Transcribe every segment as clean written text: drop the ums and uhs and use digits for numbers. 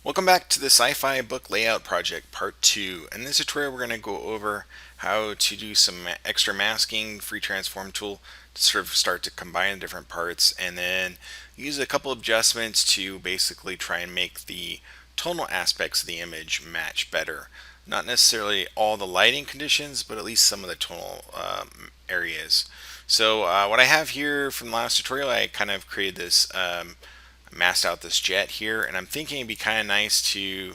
Welcome back to the Sci-Fi book layout project part 2. In this tutorial we're going to go over how to do some extra masking, free transform tool to sort of start to combine different parts, and then use a couple of adjustments to basically try and make the tonal aspects of the image match better. Not necessarily all the lighting conditions, but at least some of the tonal areas. So what I have here from the last tutorial, I kind of created this masked out this jet here, and I'm thinking it'd be kind of nice to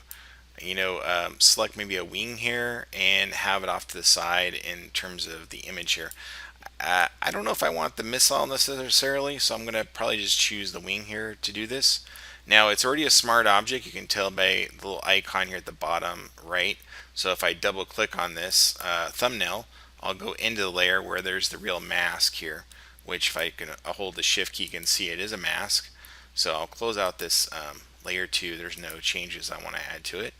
select maybe a wing here and have it off to the side in terms of the image here. I don't know if I want the missile necessarily, so I'm going to probably just choose the wing here to do this. Now it's already a smart object, you can tell by the little icon here at the bottom right. So if I double click on this thumbnail, I'll go into the layer where there's the real mask here, which if I can hold the shift key, you can see it is a mask. So I'll close out this layer 2. There's no changes I want to add to it.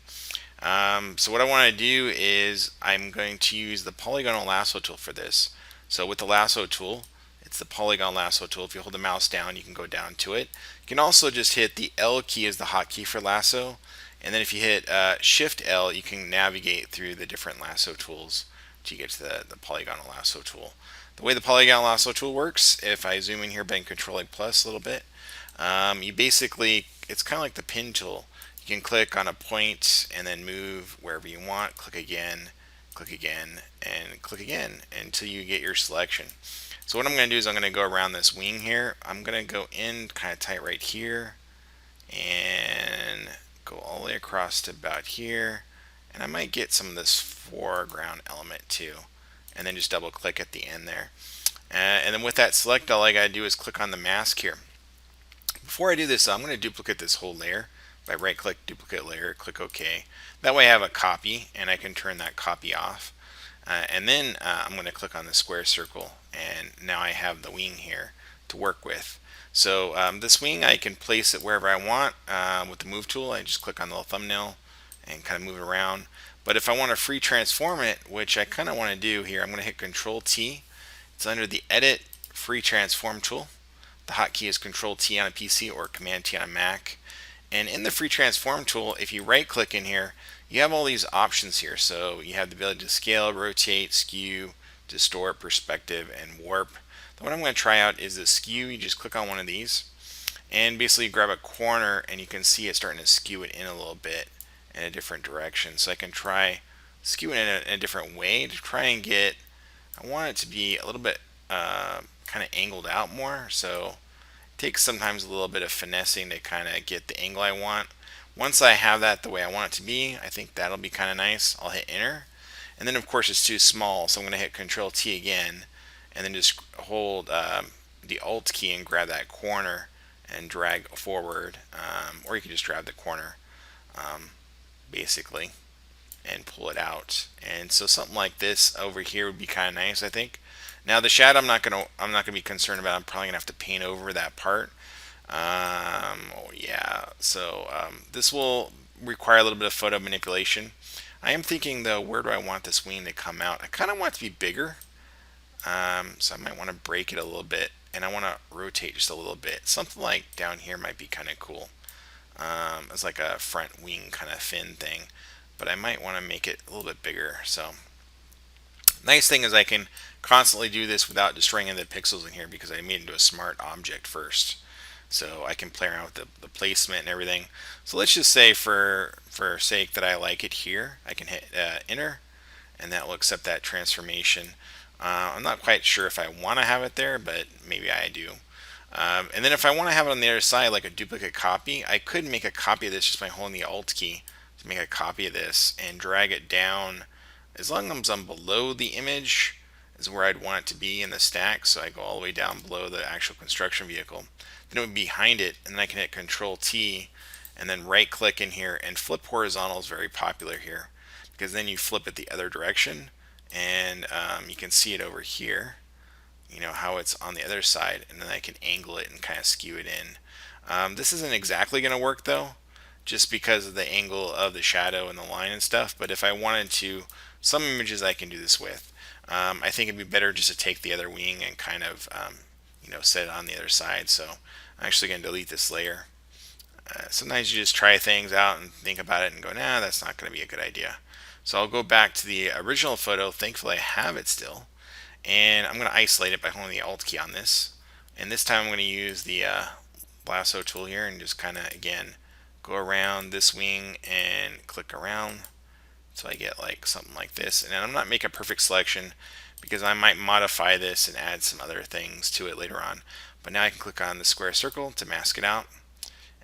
So what I want to do is I'm going to use the Polygonal Lasso tool for this. So with the Lasso tool, it's the Polygon Lasso tool. If you hold the mouse down, you can go down to it. You can also just hit the L key as the hotkey for Lasso. And then if you hit Shift L, you can navigate through the different Lasso tools to get to the Polygonal Lasso tool. The way the Polygon Lasso tool works, if I zoom in here by controlling plus a little bit, you basically, it's kind of like the pin tool. You can click on a point and then move wherever you want, click again, and click again until you get your selection. So what I'm going to do is I'm going to go around this wing here. I'm going to go in kind of tight right here and go all the way across to about here. And I might get some of this foreground element too. And then just double click at the end there. And then with that select, all I got to do is click on the mask here. Before I do this, I'm going to duplicate this whole layer by right click, duplicate layer, click OK. That way I have a copy and I can turn that copy off. And then I'm going to click on the square circle, and now I have the wing here to work with. So this wing, I can place it wherever I want with the move tool. I just click on the little thumbnail and kind of move it around. But if I want to free transform it, which I kind of want to do here, I'm going to hit Control T. It's under the Edit Free Transform tool. The hotkey is Control T on a PC or Command T on a Mac. And in the free transform tool, if you right click in here, you have all these options here. So you have the ability to scale, rotate, skew, distort, perspective, and warp. What I'm going to try out is the skew. You just click on one of these and basically grab a corner, and you can see it starting to skew it in a little bit in a different direction. So I can try skewing it in a different way to try and get, I want it to be a little bit kind of angled out more. So it takes sometimes a little bit of finessing to kind of get the angle I want. Once I have that the way I want it to be, I think that'll be kind of nice. I'll hit enter. And then of course it's too small, so I'm going to hit Control T again and then just hold the Alt key and grab that corner and drag forward, or you can just grab the corner basically and pull it out. And so something like this over here would be kind of nice, I think. Now the shadow I'm not gonna be concerned about. I'm probably gonna have to paint over that part. Oh yeah. So this will require a little bit of photo manipulation. I am thinking though, where do I want this wing to come out? I kind of want it to be bigger. So I might want to break it a little bit, and I want to rotate just a little bit. Something like down here might be kind of cool. It's like a front wing kind of fin thing, but I might want to make it a little bit bigger. So nice thing is I can constantly do this without destroying any of the pixels in here because I made it into a smart object first. So I can play around with the placement and everything. So let's just say for sake that I like it here, I can hit enter, and that will accept that transformation. I'm not quite sure if I want to have it there, but maybe I do. And then if I want to have it on the other side, like a duplicate copy, I could make a copy of this just by holding the Alt key to make a copy of this and drag it down. As long as I'm below the image is where I'd want it to be in the stack, so I go all the way down below the actual construction vehicle. Then it would be behind it, and then I can hit Control T and then right click in here, and flip horizontal is very popular here because then you flip it the other direction, and you can see it over here, you know, how it's on the other side, and then I can angle it and kind of skew it in. This isn't exactly going to work though, just because of the angle of the shadow and the line and stuff, but if I wanted to, some images I can do this with. I think it'd be better just to take the other wing and kind of set it on the other side. So I'm actually going to delete this layer Sometimes you just try things out and think about it and go, nah, that's not going to be a good idea. So I'll go back to the original photo. Thankfully, I have it still. And I'm going to isolate it by holding the Alt key on this. And this time I'm going to use the Lasso tool here and just kind of, again, go around this wing and click around. So I get like something like this. And I'm not making a perfect selection because I might modify this and add some other things to it later on. But now I can click on the square circle to mask it out.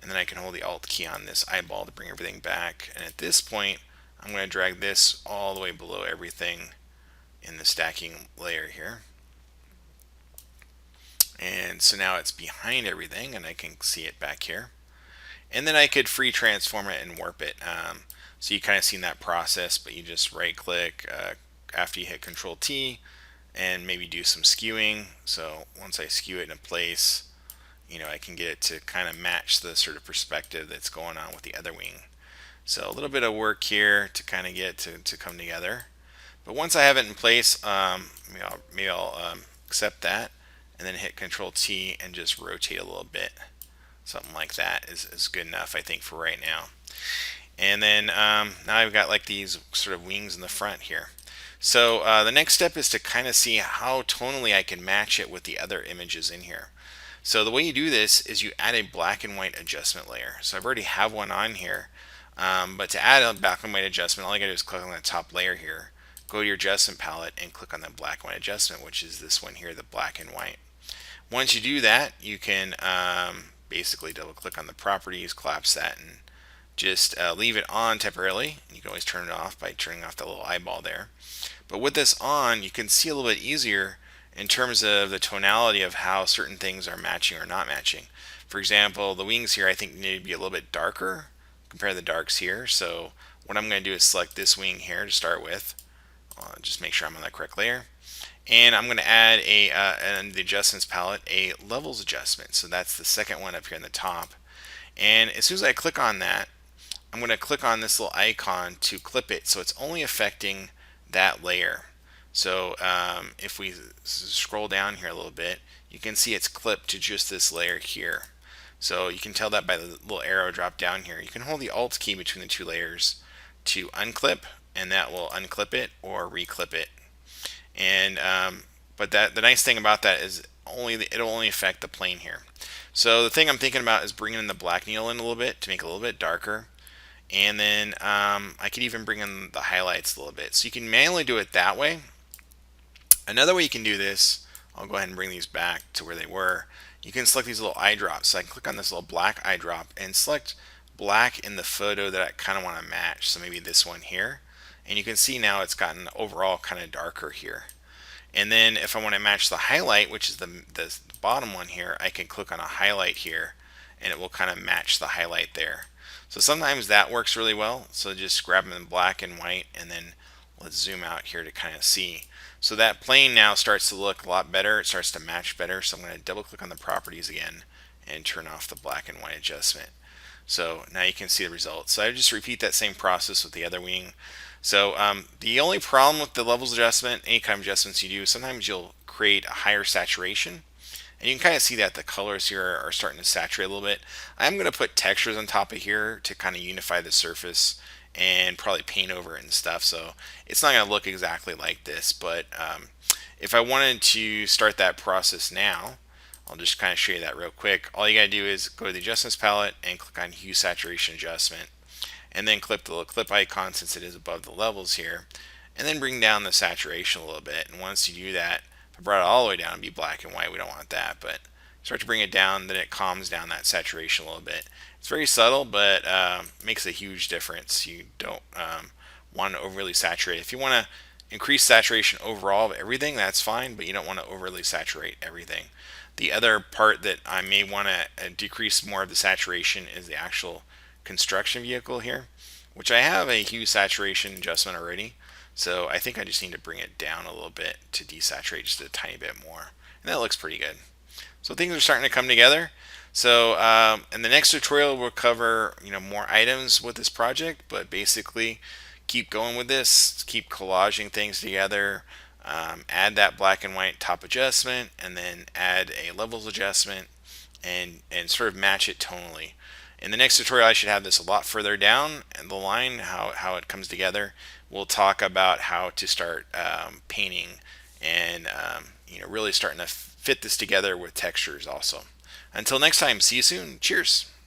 And then I can hold the Alt key on this eyeball to bring everything back. And at this point, I'm going to drag this all the way below everything in the stacking layer here. And so now it's behind everything and I can see it back here. And then I could free transform it and warp it. So you kind of seen that process, but you just right click after you hit Control T and maybe do some skewing. So once I skew it in place, I can get it to kind of match the sort of perspective that's going on with the other wing. So a little bit of work here to kind of get to come together. But once I have it in place, maybe I'll accept that and then hit Control T and just rotate a little bit. Something like that is good enough, I think, for right now. And then now I've got like these sort of wings in the front here. So the next step is to kind of see how tonally I can match it with the other images in here. So the way you do this is you add a black and white adjustment layer. So I've already have one on here. But to add a black and white adjustment, all you gotta do is click on the top layer here, go to your adjustment palette and click on the black and white adjustment, which is this one here, the black and white. Once you do that, you can basically double click on the properties, collapse that, and just leave it on temporarily. You can always turn it off by turning off the little eyeball there. But with this on, you can see a little bit easier in terms of the tonality of how certain things are matching or not matching. For example, the wings here I think need to be a little bit darker compared to the darks here. So what I'm going to do is select this wing here to start with. Just make sure I'm on the correct layer. And I'm going to add in the adjustments palette a levels adjustment. So that's the second one up here in the top. And as soon as I click on that, I'm going to click on this little icon to clip it so it's only affecting that layer. So if we scroll down here a little bit, you can see it's clipped to just this layer here. So you can tell that by the little arrow drop down here. You can hold the Alt key between the two layers to unclip, and that will unclip it or reclip it. And but the nice thing about that is it'll only affect the plane here. So the thing I'm thinking about is bringing in the black needle in a little bit to make it a little bit darker. And then I could even bring in the highlights a little bit. So you can manually do it that way. Another way you can do this, I'll go ahead and bring these back to where they were. You can select these little eye drops. So I can click on this little black eye drop and select black in the photo that I kind of want to match. So maybe this one here. And you can see now it's gotten overall kind of darker here. And then if I want to match the highlight, which is the bottom one here, I can click on a highlight here and it will kind of match the highlight there. So sometimes that works really well. So just grab them in black and white, and then let's zoom out here to kind of see. So that plane now starts to look a lot better. It starts to match better. So I'm going to double click on the properties again and turn off the black and white adjustment. So now you can see the results. So I just repeat that same process with the other wing. So the only problem with the levels adjustment, any kind of adjustments you do, sometimes you'll create a higher saturation. And you can kind of see that the colors here are starting to saturate a little bit. I'm going to put textures on top of here to kind of unify the surface and probably paint over it and stuff. So it's not going to look exactly like this. But if I wanted to start that process now, I'll just kind of show you that real quick. All you got to do is go to the adjustments palette and click on hue saturation adjustment. And then click the little clip icon since it is above the levels here. And then bring down the saturation a little bit. And once you do that, if I brought it all the way down, it'd be black and white. We don't want that, but start to bring it down, then it calms down that saturation a little bit. It's very subtle, but makes a huge difference. You don't want to overly saturate. If you want to increase saturation overall of everything, that's fine, but you don't want to overly saturate everything. The other part that I may want to decrease more of the saturation is the actual construction vehicle here, which I have a hue saturation adjustment already. So I think I just need to bring it down a little bit to desaturate just a tiny bit more. And that looks pretty good. So things are starting to come together. So in the next tutorial, we'll cover more items with this project, but basically keep going with this, keep collaging things together, add that black and white top adjustment, and then add a levels adjustment and sort of match it tonally. In the next tutorial, I should have this a lot further down and the line, how it comes together. We'll talk about how to start painting and really starting to fit this together with textures also. Until next time, see you soon. Cheers.